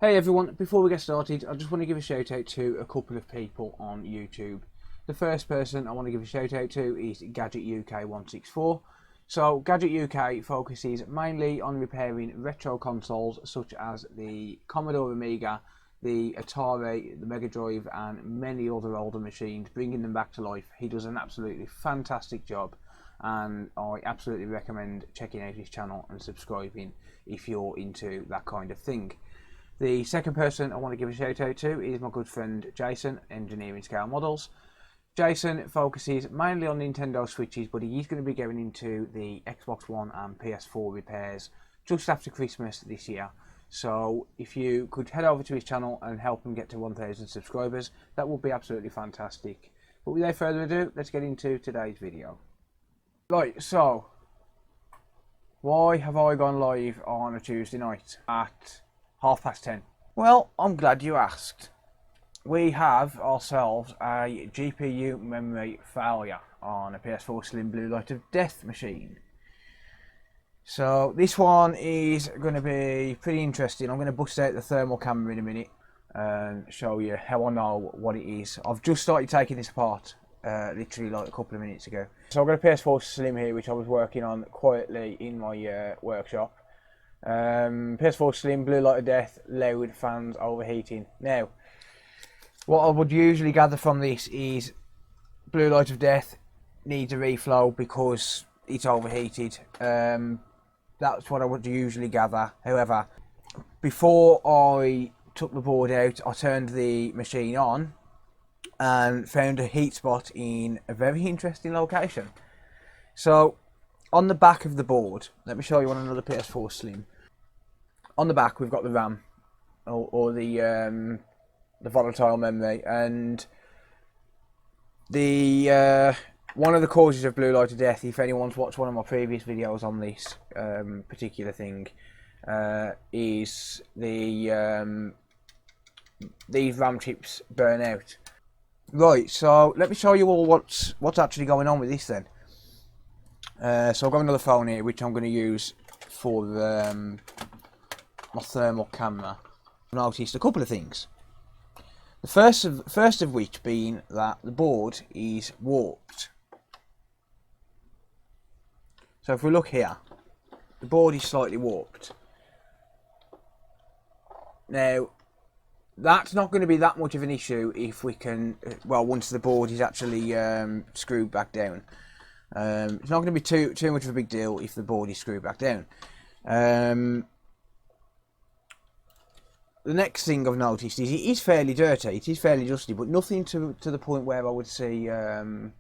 Hey everyone, before we get started, I just want to give a shout out to a couple of people on YouTube. The first person I want to give a shout out to is Gadget UK 164. So Gadget UK focuses mainly on repairing retro consoles such as the Commodore Amiga, the Atari, the Mega Drive and many other older machines, bringing them back to life. He does an absolutely fantastic job and I absolutely recommend checking out his channel and subscribing if you're into that kind of thing. The second person I want to give a shout out to is my good friend Jason, Engineering Scale Models. Jason focuses mainly on Nintendo Switches, but he is going to be going into the Xbox One and PS4 repairs just after Christmas this year. So if you could head over to his channel and help him get to 1,000 subscribers, that would be absolutely fantastic. But without further ado, let's get into today's video. Right, so why have I gone live on a Tuesday night at 10:30? Well, I'm glad you asked. We have ourselves a GPU memory failure on a PS4 Slim Blue Light of Death machine. So this one is going to be pretty interesting. I'm going to bust out the thermal camera in a minute and show you how I know what it is. I've just started taking this apart literally like a couple of minutes ago. So I've got a PS4 Slim here which I was working on quietly in my workshop. PS4 Slim, Blue Light of Death, loud, fans overheating. Now, what I would usually gather from this is Blue Light of Death needs a reflow because it's overheated. That's what I would usually gather. However, before I took the board out, I turned the machine on and found a heat spot in a very interesting location. So, on the back of the board, let me show you on another PS4 Slim. On the back, we've got the RAM, or the volatile memory, and the one of the causes of Blue Light of Death, if anyone's watched one of my previous videos on this particular thing, is the these RAM chips burn out. Right, so let me show you all what's actually going on with this then. So I've got another phone here which I'm going to use for my thermal camera. I've noticed a couple of things. The first of which being that the board is warped. So if we look here, the board is slightly warped. Now, that's not going to be that much of an issue if we can, well, once the board is actually screwed back down. It's not going to be too much of a big deal if the board is screwed back down. The next thing I've noticed is it is fairly dirty, it is fairly dusty, but nothing to the point where I would see an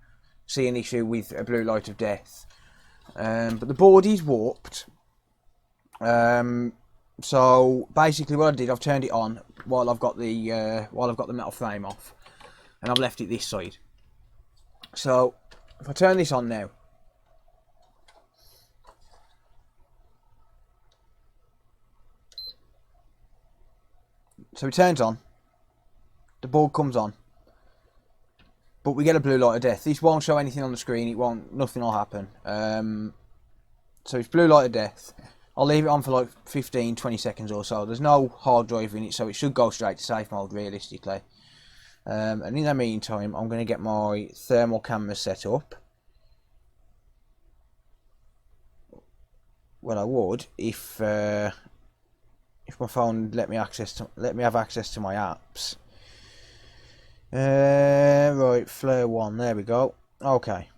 issue with a Blue Light of Death. But the board is warped. So basically, what I did, I've turned it on while I've got the metal frame off, and I've left it this side. So if I turn this on now, so it turns on, the board comes on, but we get a Blue Light of Death. This won't show anything on the screen, nothing will happen. So it's Blue Light of Death. I'll leave it on for like 15-20 seconds or so. There's no hard drive in it, so it should go straight to safe mode realistically. And in the meantime, I'm going to get my thermal camera set up. Well, I would if my phone let me have access to my apps. Right, Flare 1, there we go. Okay.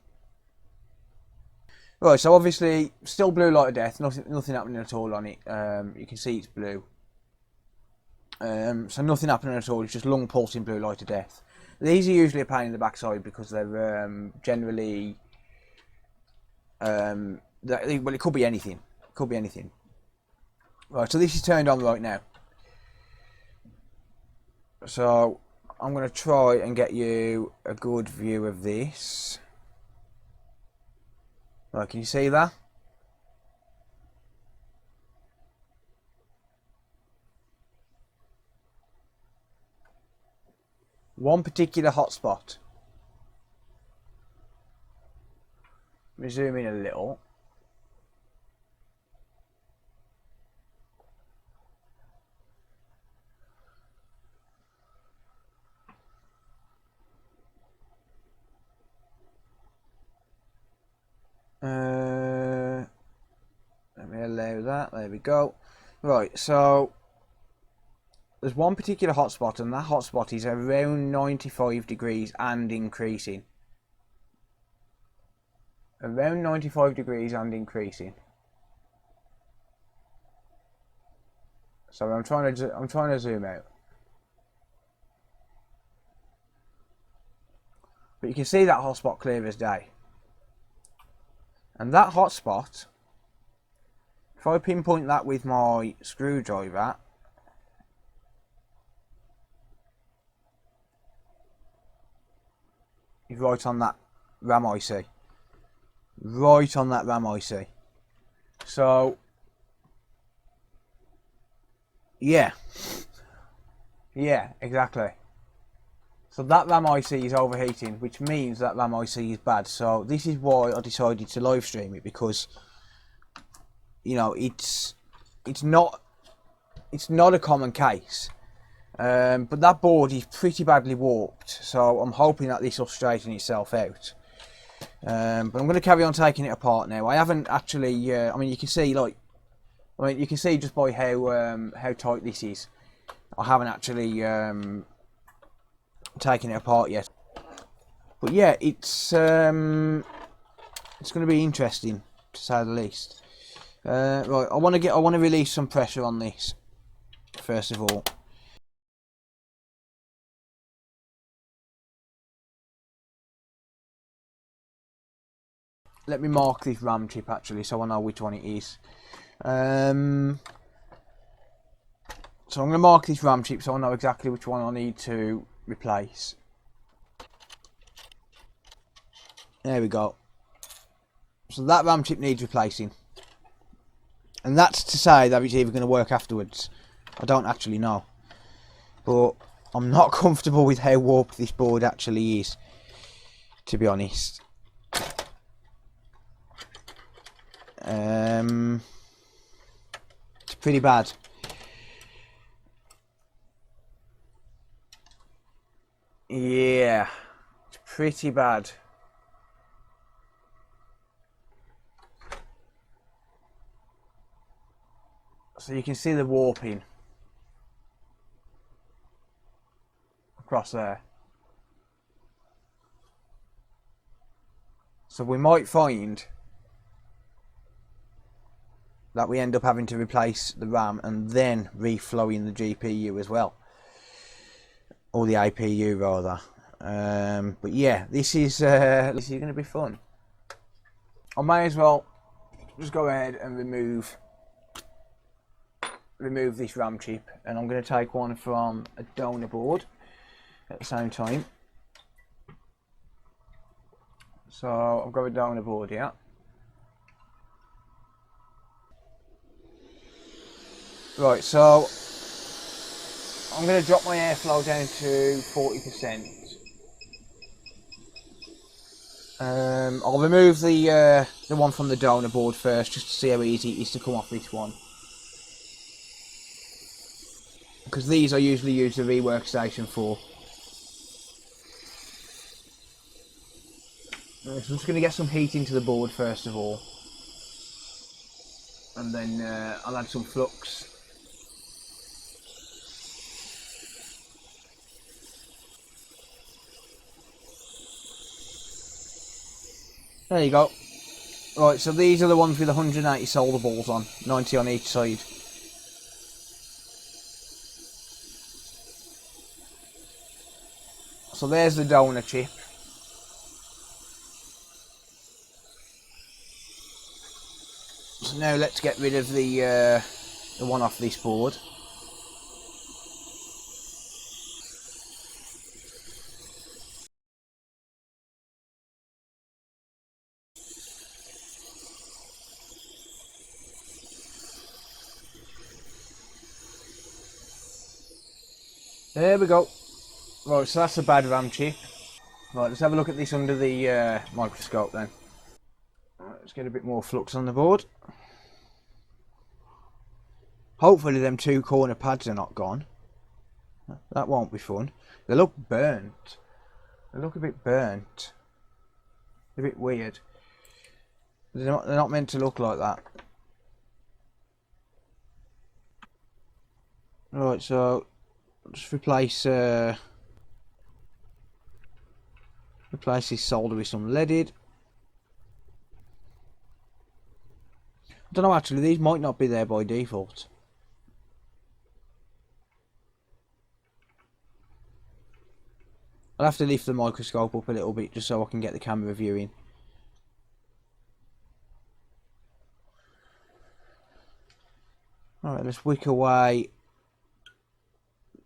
Right, so obviously still Blue Light of Death, nothing happening at all on it. You can see it's blue. So nothing happening at all, it's just lung pulsing Blue Light of Death. These are usually a pain in the backside because they're generally well, it could be anything. It could be anything. Right, so this is turned on right now. So I'm going to try and get you a good view of this. Right, can you see that? One particular hotspot. Let me zoom in a little. Let me allow that. There we go. Right, so there's one particular hotspot, and that hotspot is around 95 degrees and increasing. Around 95 degrees and increasing. So I'm trying to zoom out. But you can see that hotspot clear as day. And that hotspot, if I pinpoint that with my screwdriver, is right on that RAM IC. Right on that RAM IC. So, yeah. Yeah, exactly. So that RAM IC is overheating, which means that RAM IC is bad. So this is why I decided to live stream it, because, you know, it's not a common case. But that board is pretty badly warped, so I'm hoping that this will straighten itself out. But I'm going to carry on taking it apart now. I haven't actually. I mean, you can see you can see just by how tight this is. I haven't actually taken it apart yet. But yeah, it's going to be interesting, to say the least. Right, I want to release some pressure on this first of all. Let me mark this RAM chip actually, so I know which one it is. So I'm going to mark this RAM chip so I know exactly which one I need to replace. There we go. So that RAM chip needs replacing. And that's to say that it's either going to work afterwards. I don't actually know. But I'm not comfortable with how warped this board actually is, to be honest. It's pretty bad. Yeah, it's pretty bad. So you can see the warping across there. So we might find that we end up having to replace the RAM and then reflowing the GPU as well, or the APU rather. But yeah, this is going to be fun. I may as well just go ahead and remove this RAM chip, and I'm going to take one from a donor board at the same time. So I've got a donor board here. Right, so I'm going to drop my airflow down to 40%. I'll remove the one from the donor board first, just to see how easy it is to come off this one. Because these I usually use the rework station for. So I'm just going to get some heat into the board first of all. And then I'll add some flux. There you go. Right, so these are the ones with 180 solder balls on, 90 on each side. So there's the donor chip. So now let's get rid of the one off this board. There we go. Right, so that's a bad RAM chip. Right, let's have a look at this under the microscope then. Right, let's get a bit more flux on the board. Hopefully them two corner pads are not gone. That won't be fun. They look burnt. They look a bit burnt. A bit weird. They're not meant to look like that. Right, so just replace this solder with some leaded. I don't know, actually, these might not be there by default. I'll have to lift the microscope up a little bit just so I can get the camera viewing. Alright, let's wick away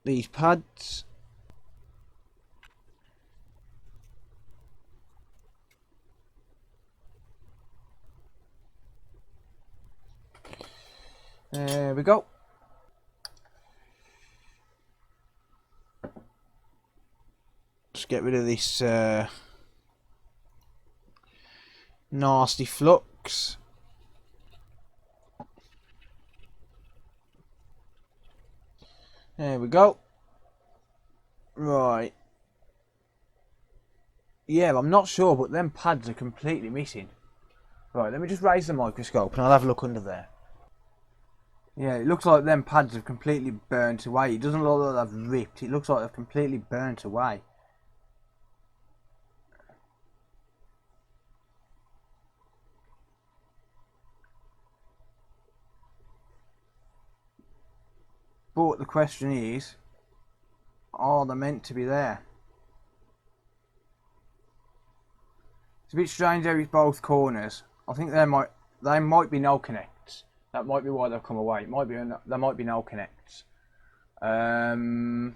these pads. There we go. Just get rid of this nasty flux. There we go. Right. Yeah, I'm not sure, but them pads are completely missing. Right, let me just raise the microscope and I'll have a look under there. Yeah, it looks like them pads have completely burnt away. It doesn't look like they've ripped. It looks like they've completely burnt away. But the question is, are they meant to be there? It's a bit strange how it's both corners. I think they might be no connects. That might be why they've come away. It might be there might be no connects. Yeah,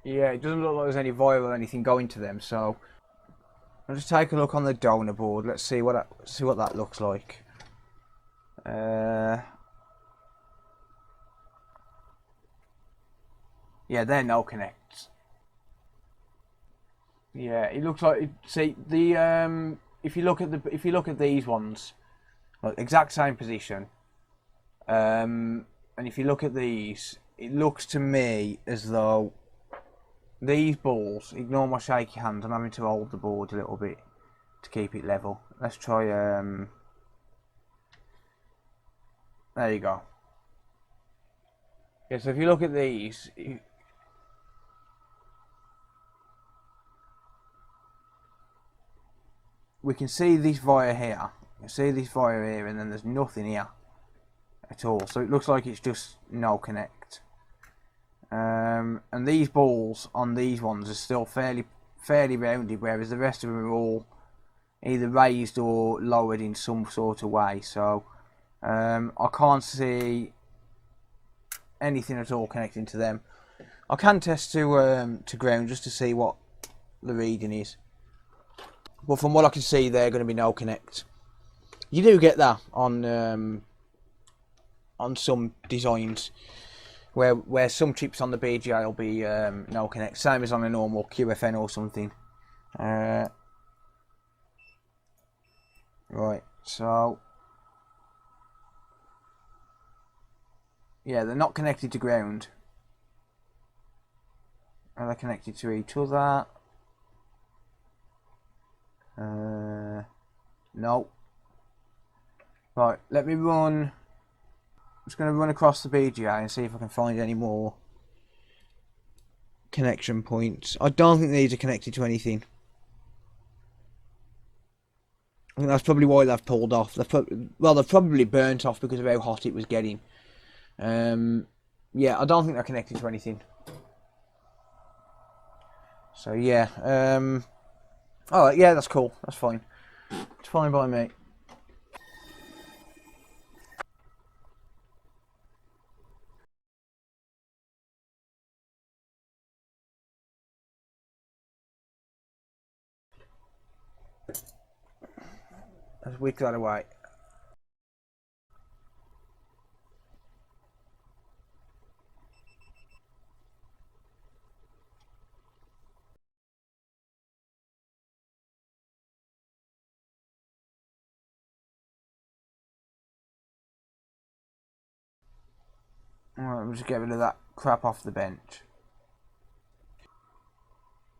it doesn't look like there's any wire or anything going to them. So I'll just take a look on the donor board. Let's see what that looks like. Yeah, they're no connects. Yeah, it looks like see the if you look at these ones, like exact same position. And if you look at these, it looks to me as though these balls, ignore my shaky hand, I'm having to hold the board a little bit to keep it level. Let's try there you go. Yeah, so if you look at these, we can see this via here. You can see this via here, and then there's nothing here at all. So it looks like it's just no connect. And these balls on these ones are still fairly rounded, whereas the rest of them are all either raised or lowered in some sort of way. So I can't see anything at all connecting to them. I can test to ground just to see what the reading is. But from what I can see, they're going to be no connect. You do get that on some designs where some chips on the BGA will be no connect, same as on a normal QFN or something. Right, so yeah, they're not connected to ground. Are they connected to each other? No. Right, let me run. I'm just going to run across the BGA and see if I can find any more connection points. I don't think these are connected to anything. I think that's probably why they've pulled off. They've probably burnt off because of how hot it was getting. Yeah, I don't think they're connected to anything. So yeah, alright, yeah, that's cool. That's fine. It's fine by me. Let's wick that away. Alright, we'll just get rid of that crap off the bench.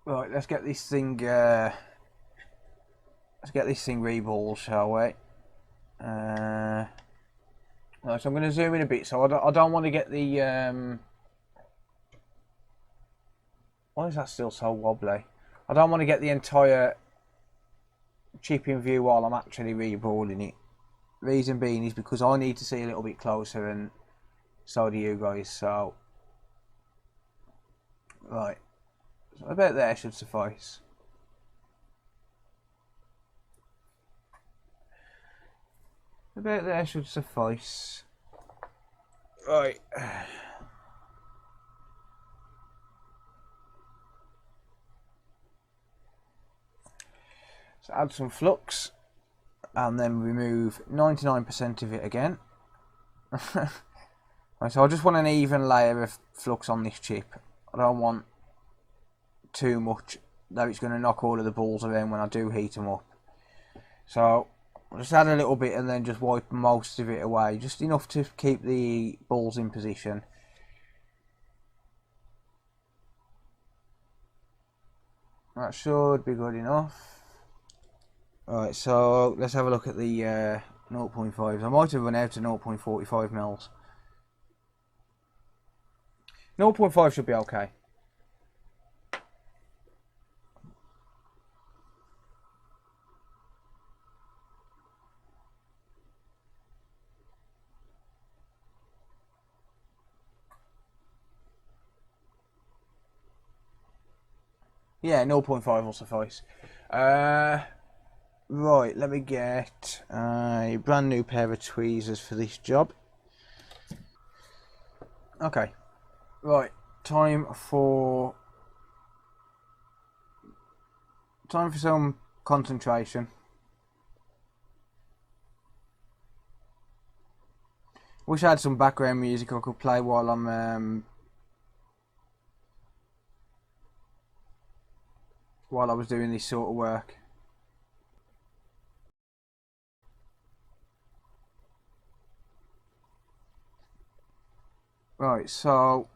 Right, let's get this thing reballed, shall we? Right, so I'm going to zoom in a bit. So I don't want to get the why is that still so wobbly? I don't want to get the entire chip in view while I'm actually reballing it. Reason being is because I need to see a little bit closer, and so do you guys. So right, so about there should suffice. About there should suffice. Right. So add some flux, and then remove 99% of it again. Right, so I just want an even layer of flux on this chip. I don't want too much that it's going to knock all of the balls around when I do heat them up. So I'll just add a little bit and then just wipe most of it away, just enough to keep the balls in position. That should be good enough. Alright, so let's have a look at the 0.5s. I might have run out of 0.45 mils. 0.5 should be okay. Yeah, 0.5 will suffice. Right, let me get a brand new pair of tweezers for this job. Okay, right, time for some concentration. Wish I had some background music I could play while I was doing this sort of work. Right, so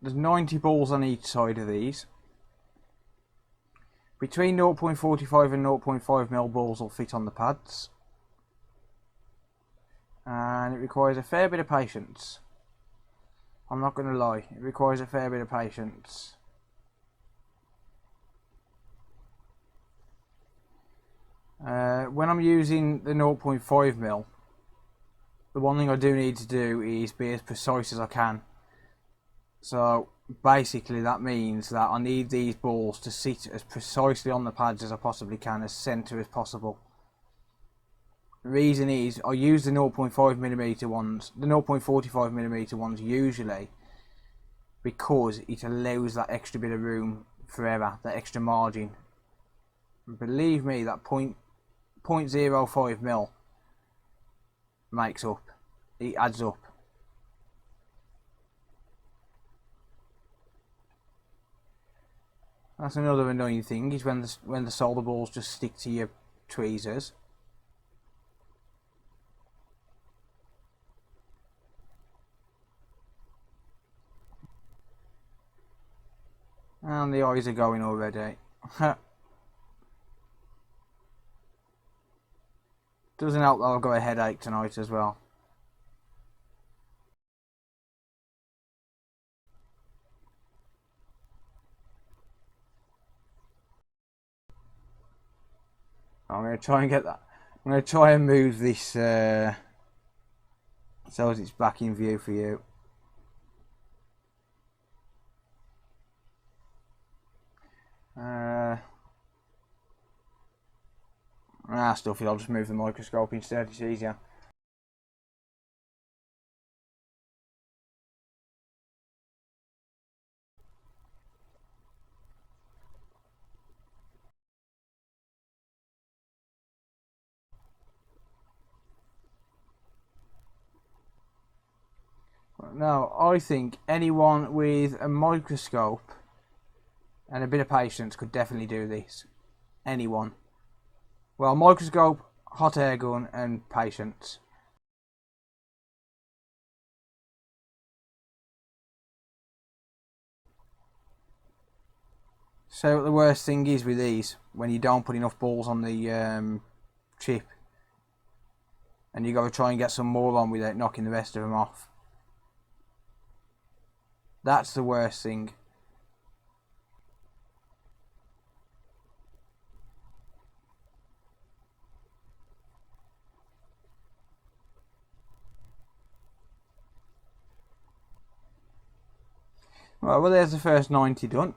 there's 90 balls on each side of these. Between 0.45 and 0.5 mil balls will fit on the pads. And it requires a fair bit of patience. I'm not going to lie, it requires a fair bit of patience. When I'm using the 0.5 mil, the one thing I do need to do is be as precise as I can. So basically that means that I need these balls to sit as precisely on the pads as I possibly can, as centre as possible. The reason is I use the 0.5mm ones, the 0.45mm ones usually, because it allows that extra bit of room for error, that extra margin. And believe me, that 0.05 mil makes up, it adds up. That's another annoying thing, is when the solder balls just stick to your tweezers. And the eyes are going already. Doesn't help that I've got a headache tonight as well. I'm going to try and get that. I'm going to try and move this so as it's back in view for you. Stuff it, I'll just move the microscope instead, it's easier. Now, I think anyone with a microscope and a bit of patience could definitely do this. Anyone. Well, microscope, hot air gun, and patience. So what the worst thing is with these, when you don't put enough balls on the chip, and you got to try and get some more on without knocking the rest of them off. That's the worst thing. Right, well there's the first 90 done.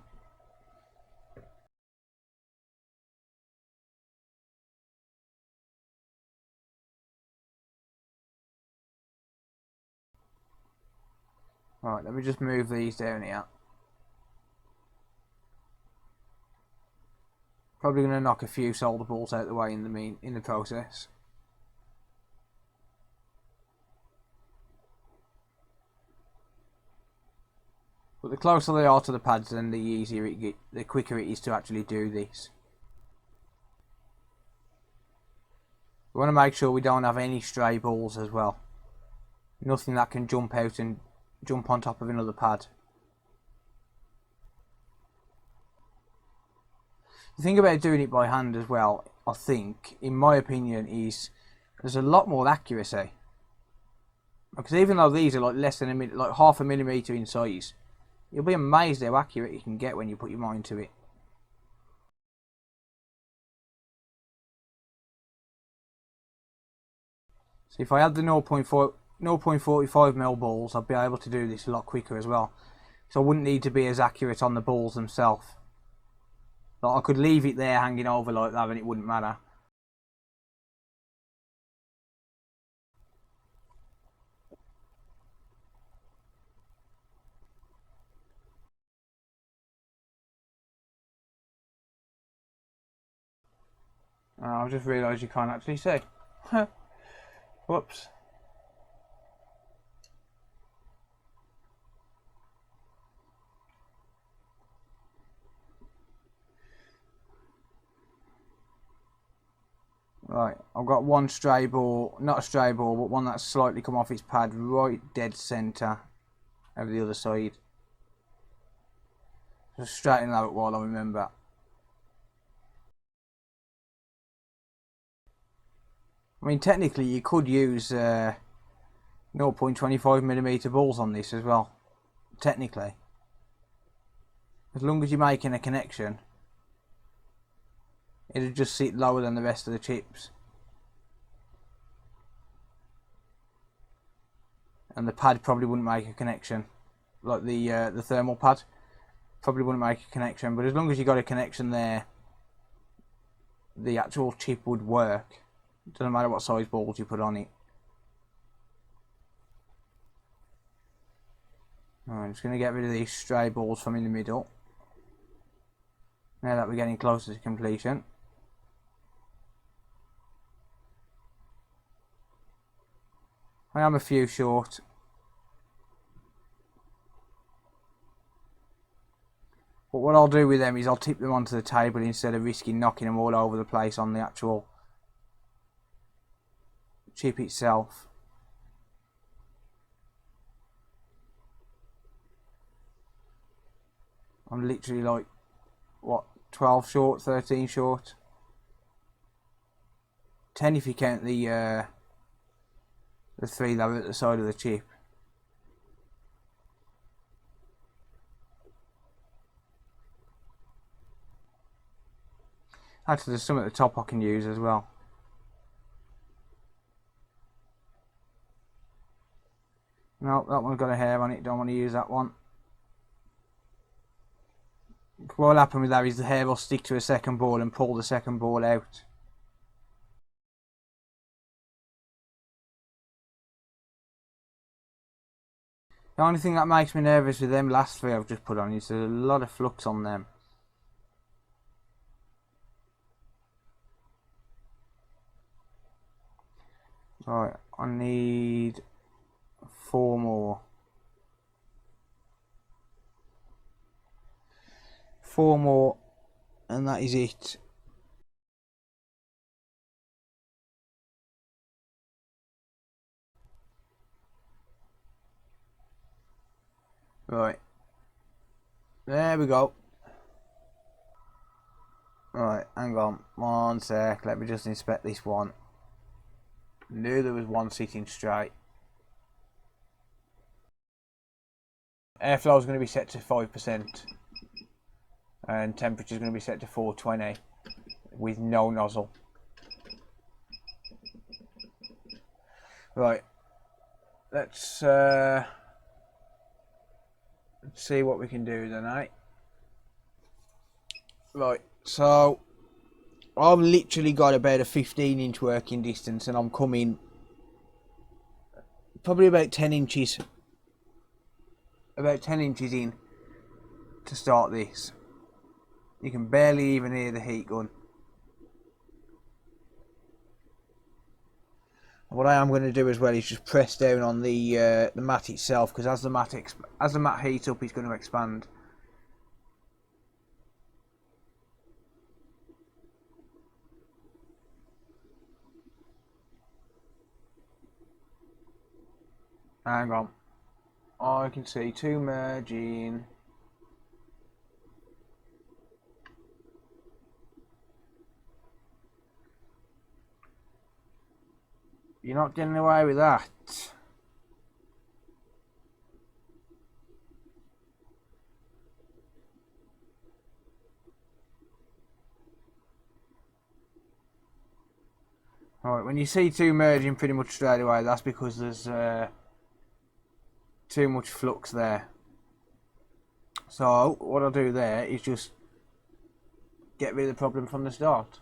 Right, let me just move these down here. Probably going to knock a few solder balls out of the way in the process. But the closer they are to the pads, then the quicker it is to actually do this. We want to make sure we don't have any stray balls as well. Nothing that can jump out and jump on top of another pad. The thing about doing it by hand as well, I think, in my opinion, is there's a lot more accuracy. Because even though these are like less than like half a millimetre in size, you'll be amazed how accurate you can get when you put your mind to it. So if I had the 0.45mm balls, I'd be able to do this a lot quicker as well. So I wouldn't need to be as accurate on the balls themselves. Like I could leave it there hanging over like that and it wouldn't matter. I've just realised you can't actually see. Whoops. Right, I've got one stray ball, not a stray ball, but one that's slightly come off its pad right dead centre over the other side. Just straighten that out while I remember. I mean, technically you could use 0.25mm balls on this as well. Technically. As long as you're making a connection, it'll just sit lower than the rest of the chips. And the pad probably wouldn't make a connection. Like the thermal pad probably wouldn't make a connection, but as long as you got a connection there, the actual chip would work. It doesn't matter what size balls you put on it. I'm just going to get rid of these stray balls from in the middle. Now that we're getting closer to completion. I am a few short. But what I'll do with them is I'll tip them onto the table instead of risking knocking them all over the place on the actual chip itself. I'm literally like, what, 12 short, 13 short? 10 if you count the 3 that are at the side of the chip. Actually, there's some at the top I can use as well. No, that one's got a hair on it, don't want to use that one. What will happen with that is the hair will stick to a second ball and pull the second ball out. The only thing that makes me nervous with them last 3 I've just put on is there's a lot of flux on them. Right, I need 4 more. 4 more, and that is it. Right, there we go. Right, hang on. One sec. Let me just inspect this one. Knew there was one sitting straight. Airflow is going to be set to 5%. And temperature is going to be set to 420 with no nozzle. Right. Let's see what we can do then, eh? Right, so I've literally got about a 15-inch working distance, and I'm coming probably about 10 inches. About 10 inches in to start this. You can barely even hear the heat gun. What I am going to do as well is just press down on the mat itself, because as the mat heats up, it's going to expand. Hang on. I can see two merging. You're not getting away with that. Alright, when you see two merging pretty much straight away, that's because there's too much flux there. So what I'll do there is just get rid of the problem from the start.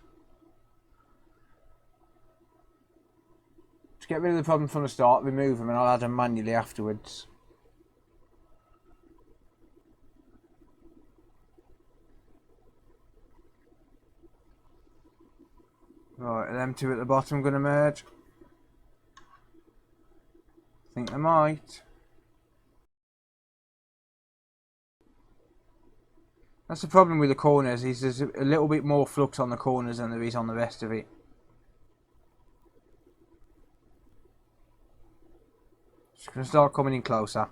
Just get rid of the problem from the start, remove them, and I'll add them manually afterwards. Right, them two at the bottom are going to merge. I think they might. That's the problem with the corners, is there's a little bit more flux on the corners than there is on the rest of it. Just going to start coming in closer.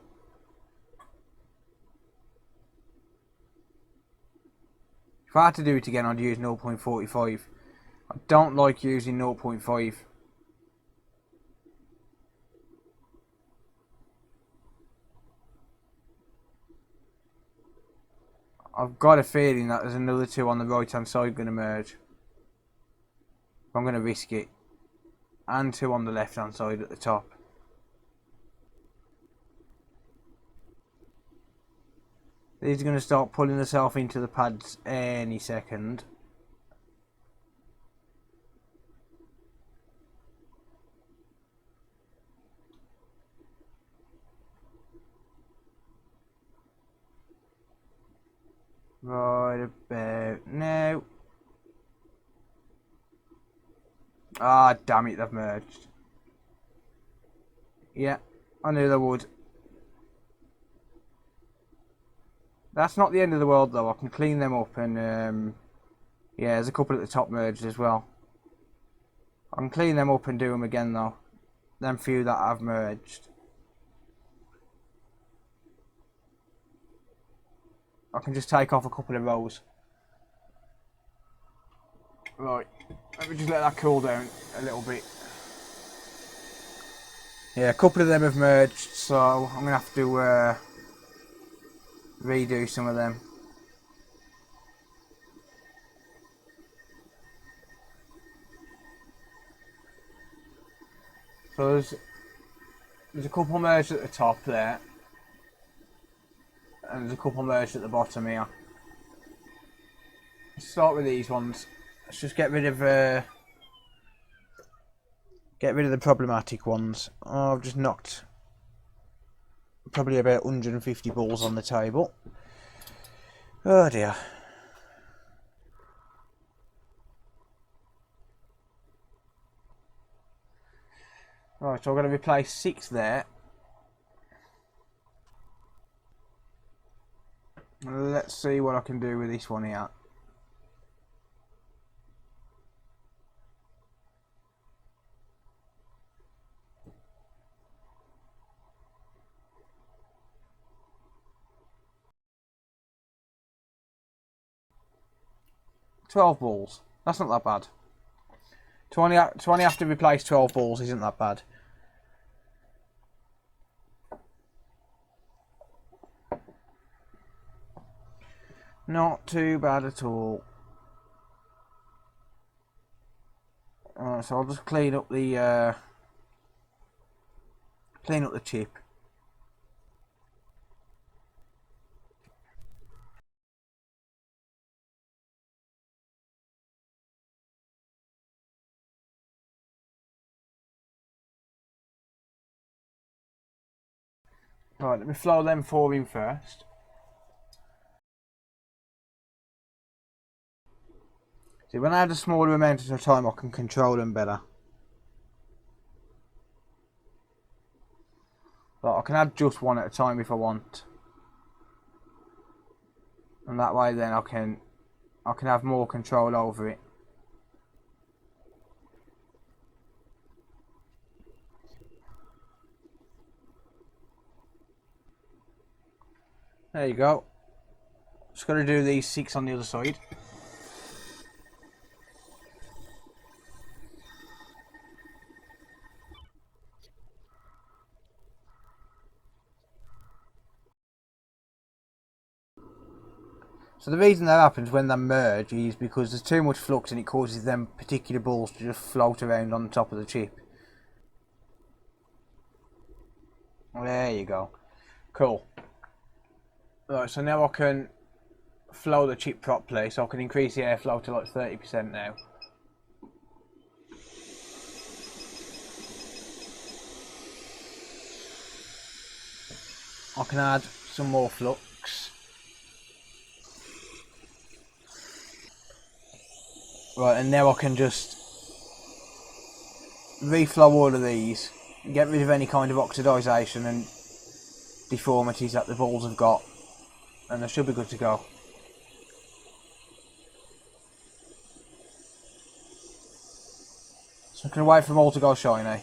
If I had to do it again, I'd use 0.45. I don't like using 0.5. I've got a feeling that there's another two on the right hand side going to merge. I'm going to risk it. And two on the left hand side at the top. These are going to start pulling themselves into the pads any second. Right about now. Ah, damn it, they've merged. Yeah, I knew they would. That's not the end of the world though. I can clean them up, and yeah, there's a couple at the top merged as well. I can clean them up and do them again though. Them few that I've merged. I can just take off a couple of rows. Right, let me just let that cool down a little bit. Yeah, a couple of them have merged, so I'm going to have to redo some of them. So there's a couple merged at the top there, and there's a couple merged at the bottom here. Let's start with these ones. Let's just get rid of the problematic ones. Oh, I've just knocked probably about 150 balls on the table. Oh dear. Right, so I'm going to replace 6 there. Let's see what I can do with this one here. 12 balls. That's not that bad. To only have to replace 12 balls isn't that bad. Not too bad at all. So I'll just clean up the chip. Right, let me flow them 4 in first. See, when I add a smaller amount at a time, I can control them better. Like, I can add just one at a time if I want, and that way then I can have more control over it. There you go. Just got to do these 6 on the other side. So the reason that happens when they merge is because there's too much flux and it causes them particular balls to just float around on the top of the chip. There you go. Cool. Right, so now I can flow the chip properly, so I can increase the airflow to like 30% now. I can add some more flux. Right, and now I can just reflow all of these, get rid of any kind of oxidisation and deformities that the balls have got, and they should be good to go. So I can wait for them all to go shiny.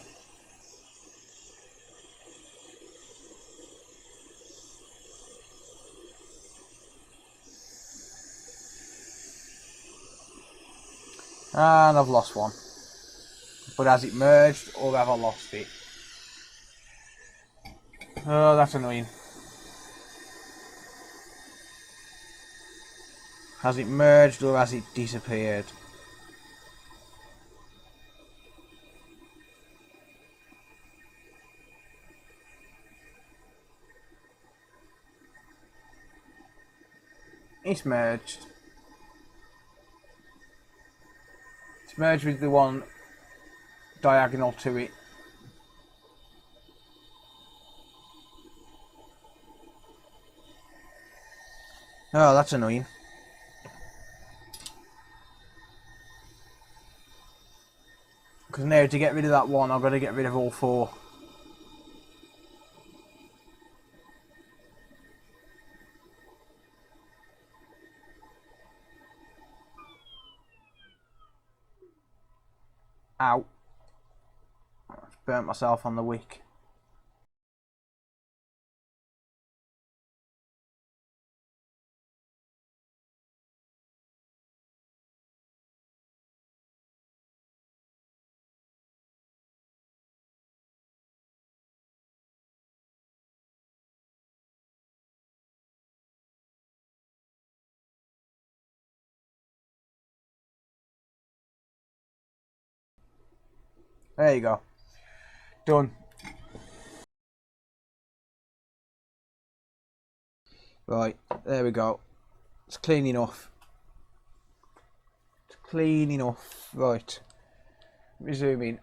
And I've lost one. But has it merged or have I lost it? Oh, that's annoying. Has it merged or has it disappeared? It's merged. It's merged with the one diagonal to it. Oh, that's annoying. Because now to get rid of that one, I've got to get rid of all 4. Ow. I've burnt myself on the wick. There you go. Done. Right, there we go. It's clean enough. It's clean enough. Right. Let me zoom in.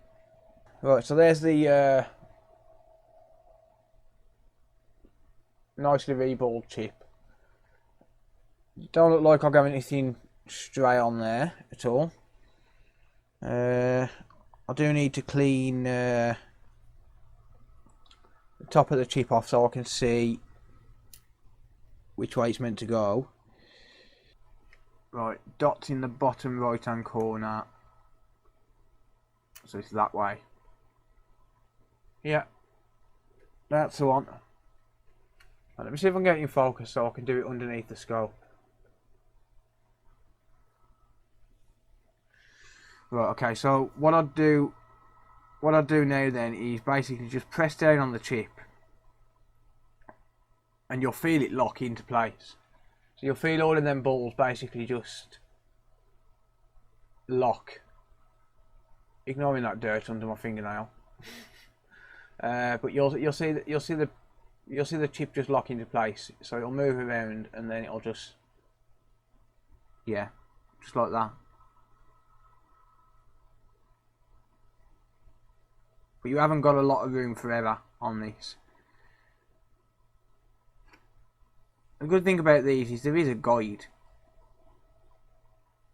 Right, so there's the nicely reballed chip. Don't look like I've got anything stray on there at all. I do need to clean the top of the chip off so I can see which way it's meant to go. Right, dots in the bottom right hand corner, so it's that way. Yeah, that's the one. Right, let me see if I can get it in focus so I can do it underneath the skull. Right, okay, so what I'd do now then is basically just press down on the chip and you'll feel it lock into place. So you'll feel all of them balls basically just lock. Ignoring that dirt under my fingernail. But you'll see the chip just lock into place. So it'll move around and then it'll just, yeah, just like that. But you haven't got a lot of room for error on this. The good thing about these is there is a guide.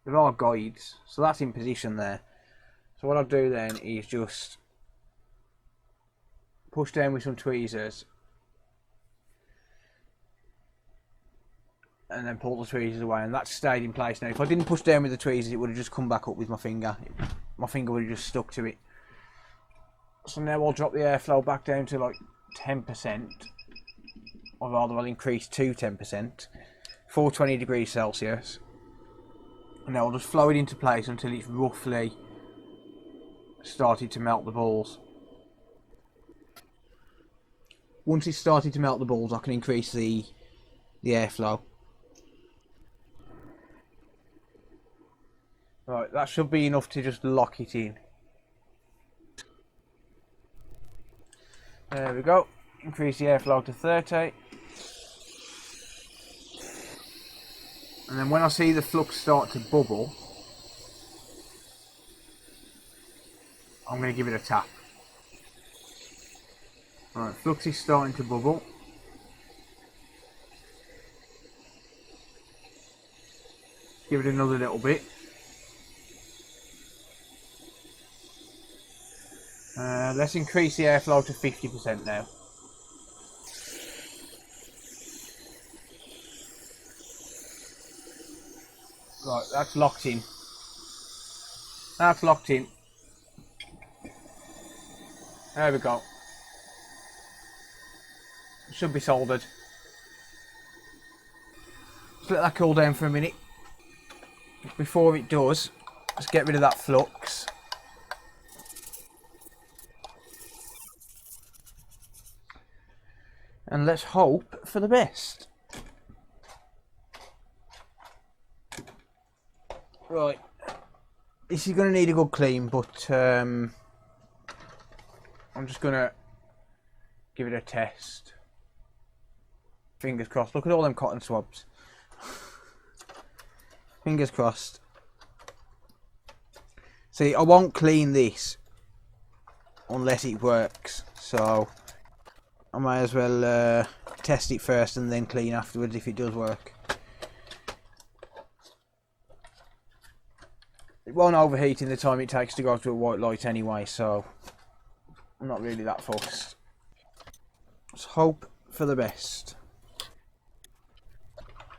There are guides, so that's in position there. So what I'll do then is just push down with some tweezers and then pull the tweezers away, and that's stayed in place now. If I didn't push down with the tweezers, it would have just come back up with my finger. My finger would have just stuck to it. So now I'll drop the airflow back down to like 10%, or rather I'll increase to 10%, 420 degrees Celsius. And now I'll just flow it into place until it's roughly started to melt the balls. Once it's started to melt the balls, I can increase the airflow. Right, that should be enough to just lock it in. There we go. Increase the airflow to 30. And then when I see the flux start to bubble, I'm going to give it a tap. Alright, flux is starting to bubble. Give it another little bit. Let's increase the airflow to 50% now. Right, that's locked in. That's locked in. There we go. Should be soldered. Just let that cool down for a minute. Before it does, let's get rid of that flux. And let's hope for the best. Right. This is going to need a good clean, but I'm just going to give it a test. Fingers crossed. Look at all them cotton swabs. Fingers crossed. See, I won't clean this unless it works. So I might as well test it first and then clean afterwards if it does work. It won't overheat in the time it takes to go to a white light anyway, so I'm not really that fussed. Let's hope for the best.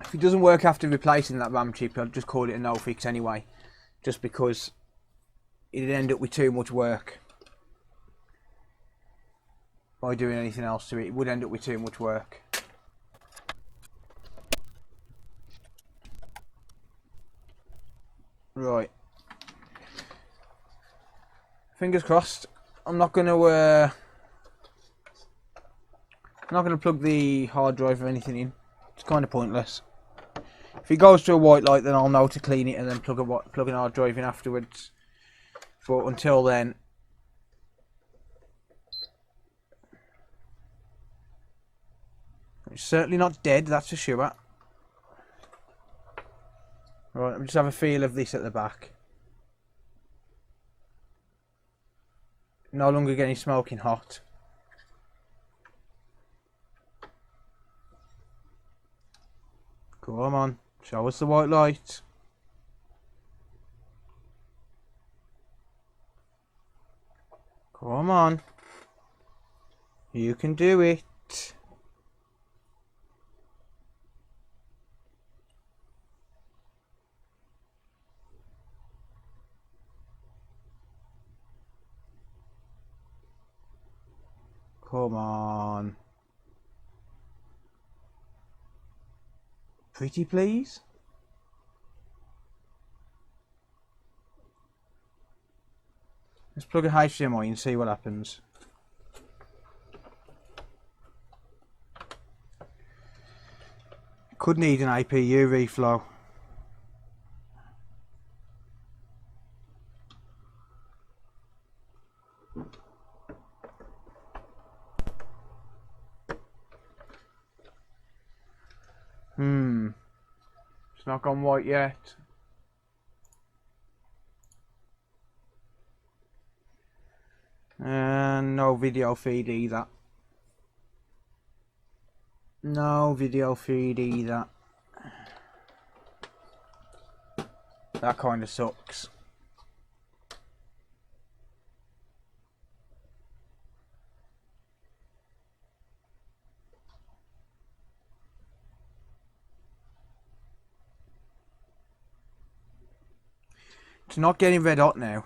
If it doesn't work after replacing that RAM chip, I'll just call it a no fix anyway, just because it'd end up with too much work. By doing anything else to it, it would end up with too much work. Right. Fingers crossed. I'm not going to plug the hard drive or anything in. It's kind of pointless. If it goes to a white light, then I'll know to clean it and then plug an hard drive in afterwards. But until then, it's certainly not dead, that's for sure. Right, let me just have a feel of this at the back. No longer getting smoking hot. Come on, show us the white light. Come on. You can do it. Come on. Pretty please? Let's plug a HDMI and see what happens. Could need an APU reflow. It's not gone white yet. And no video feed either. No video feed either. That kind of sucks. It's not getting red hot now.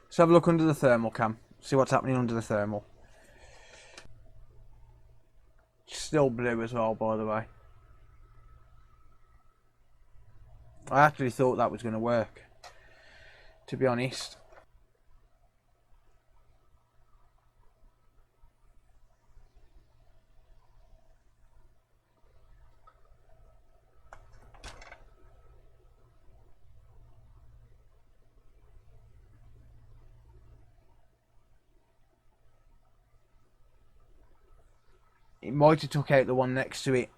Let's have a look under the thermal cam. See what's happening under the thermal. Still blue as well, by the way. I actually thought that was going to work, to be honest. It might have took out the one next to it.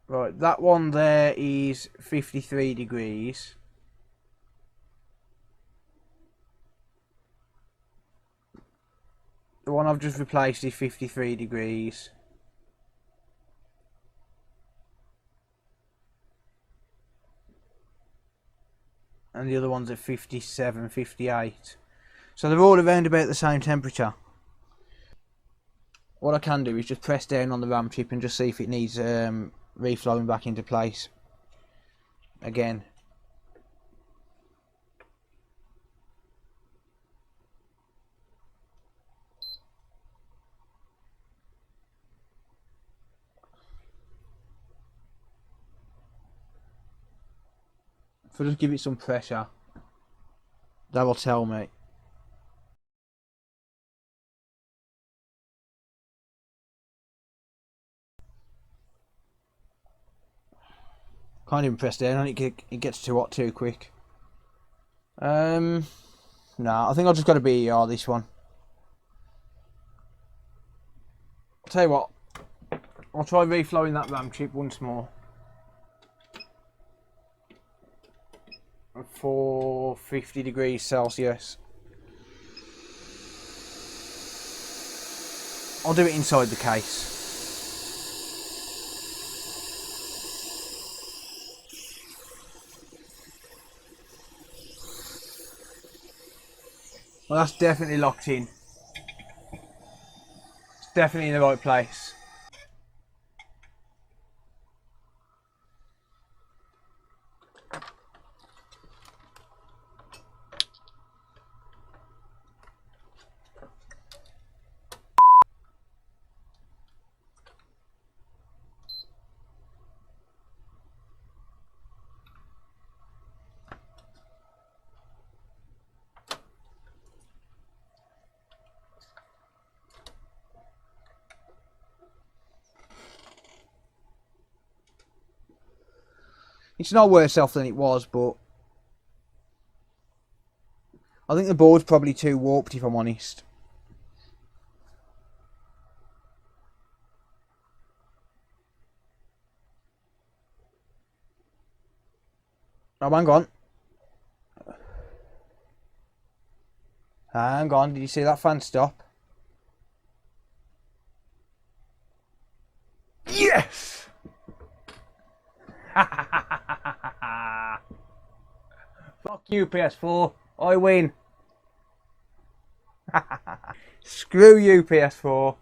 Right, that one there is 53 degrees. The one I've just replaced is 53 degrees. And the other one's at 57, 58. So they're all around about the same temperature. What I can do is just press down on the RAM chip and just see if it needs reflowing back into place again. If I just give it some pressure, that will tell me. Can't even press down on it, it gets too hot too quick. Nah, I think I've just got to BER this one. I'll tell you what, I'll try reflowing that RAM chip once more. For 50 degrees Celsius. I'll do it inside the case. Well, that's definitely locked in. It's definitely in the right place. It's not worse off than it was, but I think the board's probably too warped, if I'm honest. Oh, hang on. Hang on, did you see that fan stop? Yes! Fuck you, PS4. I win. Screw you, PS4.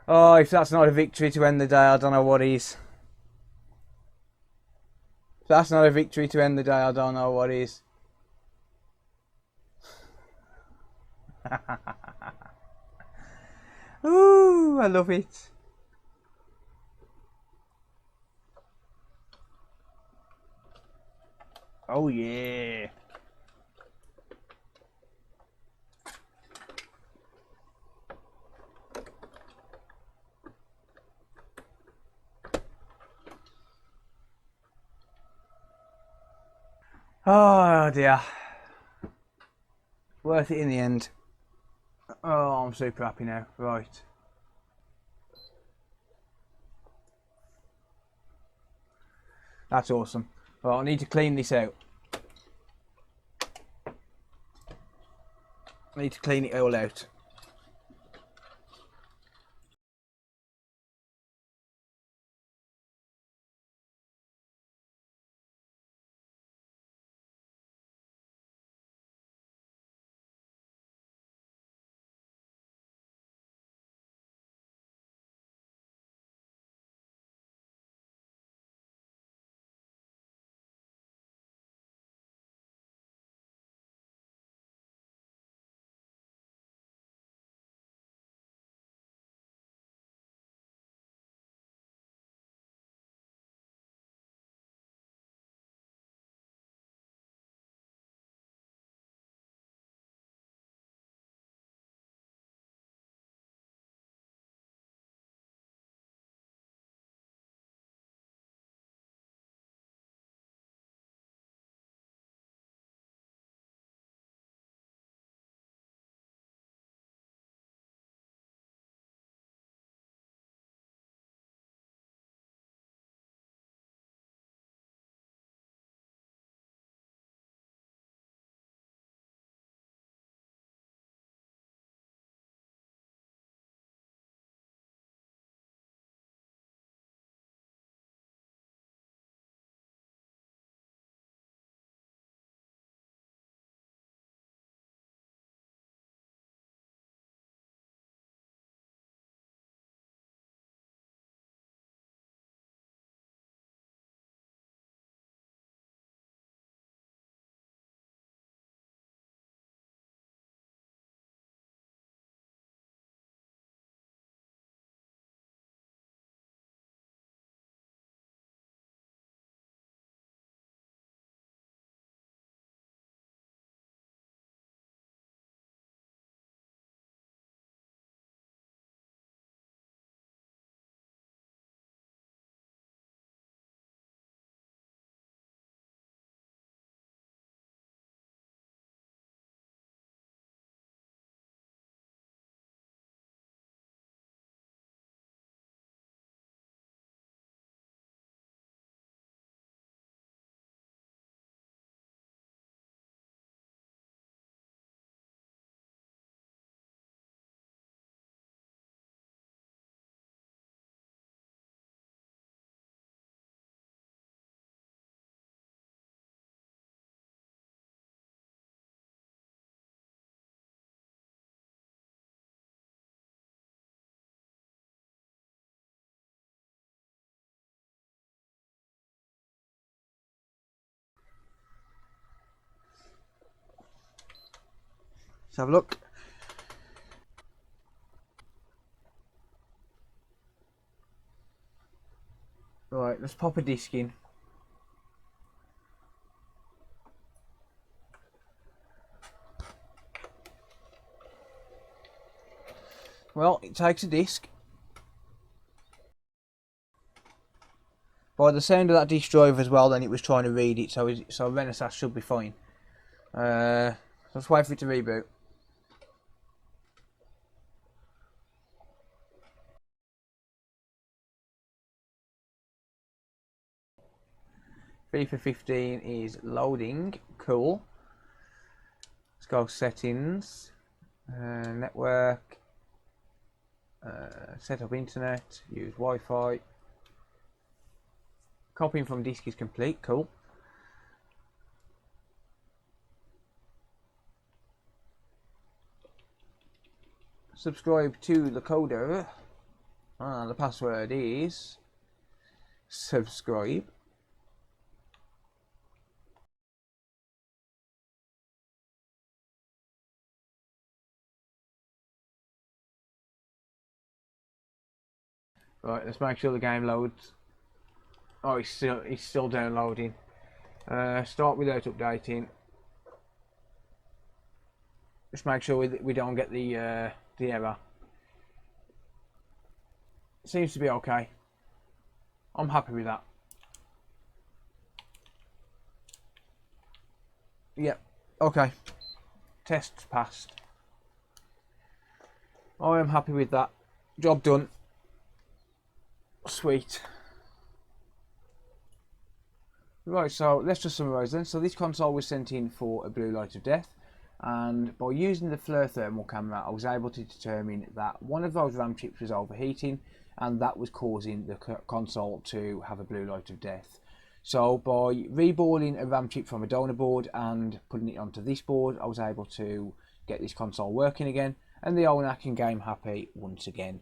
Oh, if that's not a victory to end the day, I don't know what is. If that's not a victory to end the day, I don't know what is. Ooh, I love it. Oh yeah. Oh dear. Worth it in the end. Oh, I'm super happy now. Right. That's awesome. Well, I need to clean this out. I need to clean it all out. Let's have a look. Right, let's pop a disc in. Well, it takes a disc. By the sound of that disk drive as well, then it was trying to read it, so Renaissance should be fine. Let's wait for it to reboot. FIFA 15 is loading. Cool. Let's go settings, network, set up internet, use Wi-Fi. Copying from disk is complete. Cool. Subscribe to the coder. The password is subscribe. Right, let's make sure the game loads. Oh, it's still downloading. Start without updating. Just make sure we don't get the error. Seems to be okay. I'm happy with that. Yep. Okay. Test passed. I am happy with that. Job done. Sweet. Right, so let's just summarise then. So this console was sent in for a blue light of death, and by using the FLIR thermal camera I was able to determine that one of those RAM chips was overheating, and that was causing the console to have a blue light of death. So by reballing a RAM chip from a donor board and putting it onto this board, I was able to get this console working again, and the owner can game happy once again.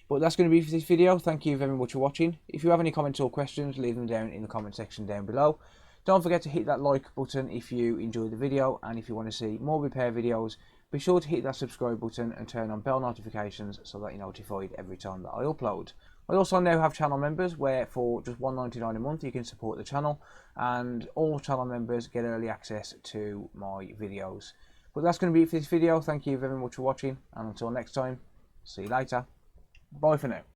But that's going to be for this video. Thank you very much for watching. If you have any comments or questions, leave them down in the comment section down below. Don't forget to hit that like button if you enjoyed the video, and if you want to see more repair videos, be sure to hit that subscribe button and turn on bell notifications so that you're notified every time that I upload. I also now have channel members where for just $1.99 a month you can support the channel, and all channel members get early access to my videos. But that's going to be it for this video. Thank you very much for watching, and until next time, see you later. Bye for now.